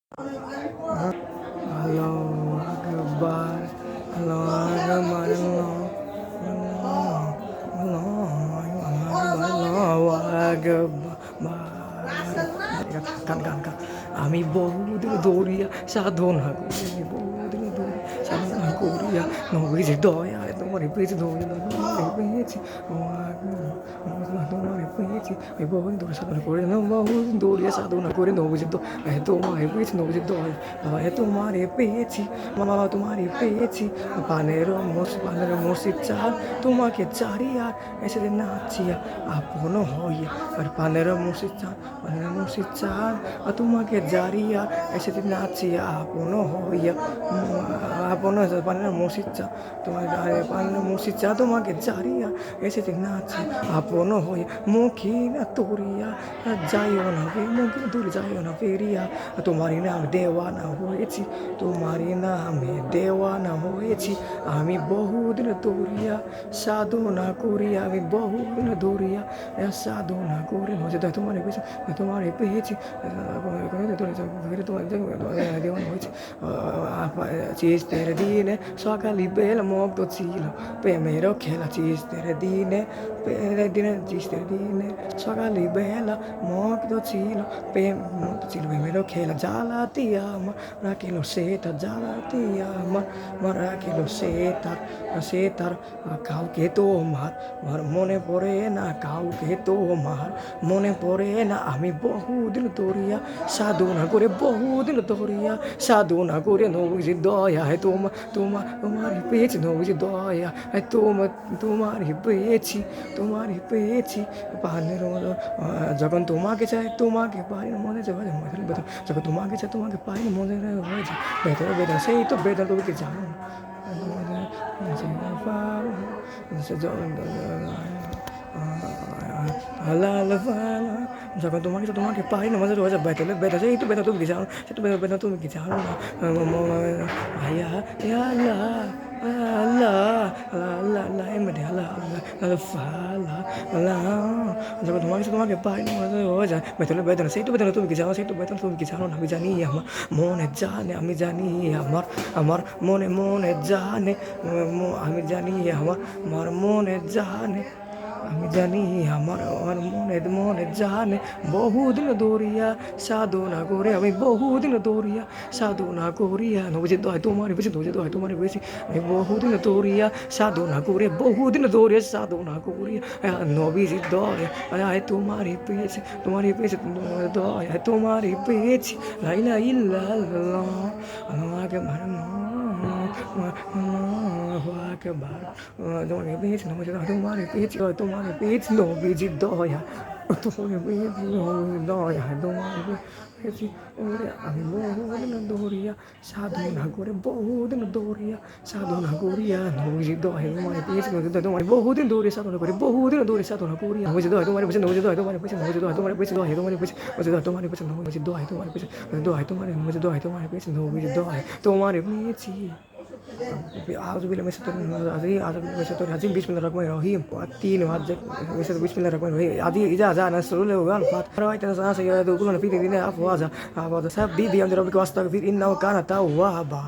Allahu Akbar, Allahu Akbar, Allahu Akbar. Kan. আমি বহুদিন দৌড়িয়া সাধনা করি, আমি বহুদিন দৌড়ি সাধনা করিয়া নবীজি দয়ায় তোমার পেয়েছি, নবীজি তোমার পেয়েছি, তোমার পেয়েছি। আমি বহুদিন দৌড়ে সাধনা করে বহুদিন দৌড়িয়া সাধনা করে নবীজি তোমার পেয়েছি, নবীজি দয় তোমারে পেয়েছি, মামা তোমারে পেয়েছি। পানের মসজিদ চাল তোমাকে চারিয়া এসে নাচিয়া আপন হইয়া, আর পানের মসজিদ চাল তোমাকে জারিয়া এসে নাচিয়া আপন হইয়া, আপন পানের মসজিদ চা তোমার পানের মসজিদ চা তোমাকে জারিয়া এসে নাচি আপন হইয়া। মুখী না তোরিয়া যাইও না, মুখী দূরে যাইও না ফেরিয়া, তোমারই নাম দেওয়ানা হয়েছি, তোমারই নামে দেওয়ানা হয়েছি। আমি বহুদিন দৌড়িয়া সাধনা করিয়া, আমি বহুদিন দৌড়িয়া সাধনা করে তোমারে পেয়েছি, তোমারে পেয়েছি, দেওয়ানা হয়েছে। চিস্তের দিনে সকালে বেলা মুক্ত ছিল প্রেমের খেলা, চিস্তের দিনে চিস্তের দিনে সকালে বেলা মুক্ত ছিল প্রেমের খেলা। জ্বালাতি আমার রাখিল সেটা, জ্বালাতি আমার রাখিল সে তার কাউকে তোমার মনে পড়ে না, কাউকে তোমার মনে পড়ে না। আমি বহুদিন দৌড়িয়া সাধনা করে, বহুদিন দৌড়িয়া সাধনা করে নবীজি দয়ায় তোমারই পেয়েছি, নবীজি দয়া তোমারই পেয়েছি, তোমারই পেয়েছি। পানের যখন তোমাকে চাই তোমাকে পাই মনে যায়, যখন তোমাকে চাই তোমাকে পাই মনে হয়েছে বেদনা, বেদনা সেই তো বেদনা, তুমি কি জানো না? যখন তোমাকে পাই না মজা রয়েছে বেতলে বেতা, সেই তো বেতা তুমি কি জানো, সে তো বেতা তুমি কি জানো না? আল্লাহ আল্লাহ আল্লাহ আল্লাহ আল্লাহ এমনি আল্লাহ আল্লাহ আল্লাহ আল্লাহ। যখন তোমাকে পাই না মজা হয়ে যায় বেতলে বেতনা, সেই তো বেতনা তুমি কি জানো, সেই তো বেতনা তুমি কি জানো না? আমি জানি আমার মনে জানে, আমি জানি আমার মনে জানে, আমি জানি আমার মনে জানে, আমি জানি আমার মনে জানে। বহুদিন দৌড়িয়া সাধনা করে, আমি বহুদিন দৌড়িয়া সাধনা করিয়া নবীজি দয় তোমার বেশি, নবীজি দয় তোমার বেশি। আমি বহুদিন দৌড়িয়া সাধনা করে, বহুদিন দৌড়িয়া সাধনা করিয়া নবীজি দয় তোমারই পেয়েছি, তোমারই পেয়েছি, দয় তোমারই পেয়েছি। লাইলা ইল্লাল্লাহ আমাকে তোমাকে পেয়েছি, তোমারে পেয়েছি, তোমারে পেয়েছি নবীজি দয়া, তোমাকে পেয়েছি দয়া, তোমারে পেয়েছি। আমি বহুদিন দৌড়িয়া সাধনা করে, বহুদিন দৌড়িয়া সাধনা করিয়া নবীজি দয়া তোমারে পেয়েছি, তোমার বহুদিন দৌড়ে সাধনা করে, বহুদিন দৌড়ে সাধনা করিয়া নবীজি দয়া তোমারে পেয়েছি, নবীজি দয়া তোমারে পেয়েছি, নবীজি দয়া তোমারে পেয়েছি, দয়া তোমারে পেয়েছি, নবীজি দয়া তোমারে পেয়েছি, নবীজি দয়া তোমারে পেয়েছি, দয়া তোমারে নবীজি দয়া তোমারে পেয়েছি, নবীজি দয়া তোমারে পেয়েছি। আউযুবিল্লাহি মিনাশ শাইতানির রাজিম, বিসমিল্লাহির রহমানির রহিম। 3 বিসমিল্লাহির রহমানির রহিম। আদি ইজা জা নাসরুল্লাহি ওয়াল ফাতহ রাআইতা নাসা ইয়াদখুলুনা ফি দীনিল্লাহি আফওয়াজা সাব্বিহি বিহামদি রাব্বিকা ওয়াস্তাগফির ইন্নাহু কানা তাওয়াবা।